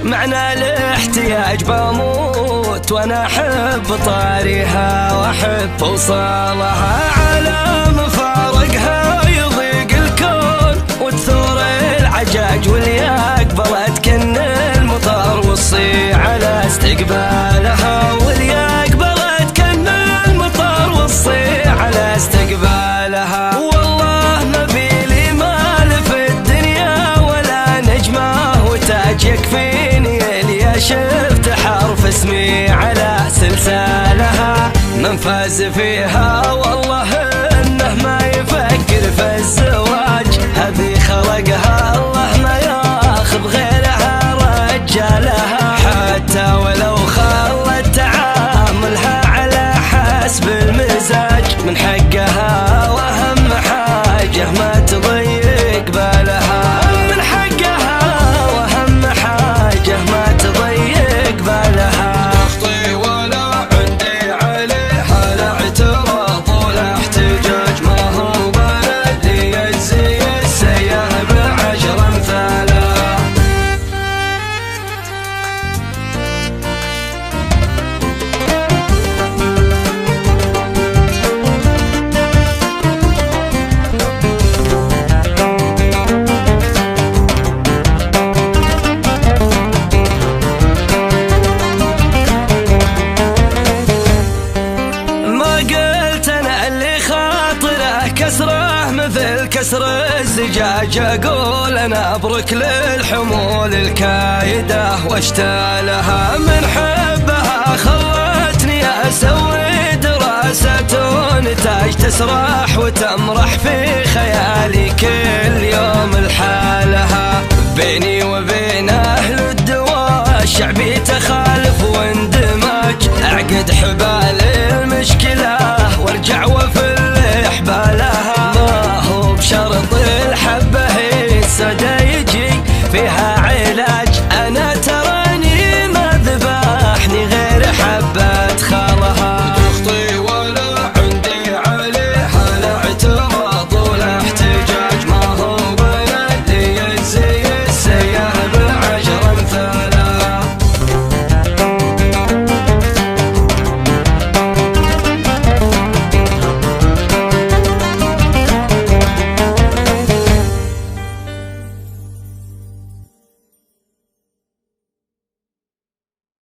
معنى الاحتياج بموت وانا احب طاريها واحب اوصالها، على مفارقها يضيق الكون وتثور العجاج والياق بلد كن المطر والصيع على استقبالها، والياق بلد كن المطر والصيع على استقبالها. والله ما بيلي مال في الدنيا ولا نجمه وتاج يكفيني اللي شفت حرف اسمي على سلسالها، من فاز فيها والله انه ما يفكر في الزواج، هذه خلقها الله ما ياخذ غيرها رجالها، حتى ولو خلت تعاملها على حسب المزاج، من حقها واهم حاجه ما تضيق بالها، من حقها واهم حاجه ما تضيق بالها. اخطي ولا عندي عليها لا اعتراض ولا احتجاج، ما هو بلدي يجزي السيئ بعشر امثالها. كسره مثل كسر الزجاج، اقول انا ابرك للحمول الكايده واشتالها، من حبها خلتني اسوي دراسه نتاج، تسرح وتمرح في خيالي كل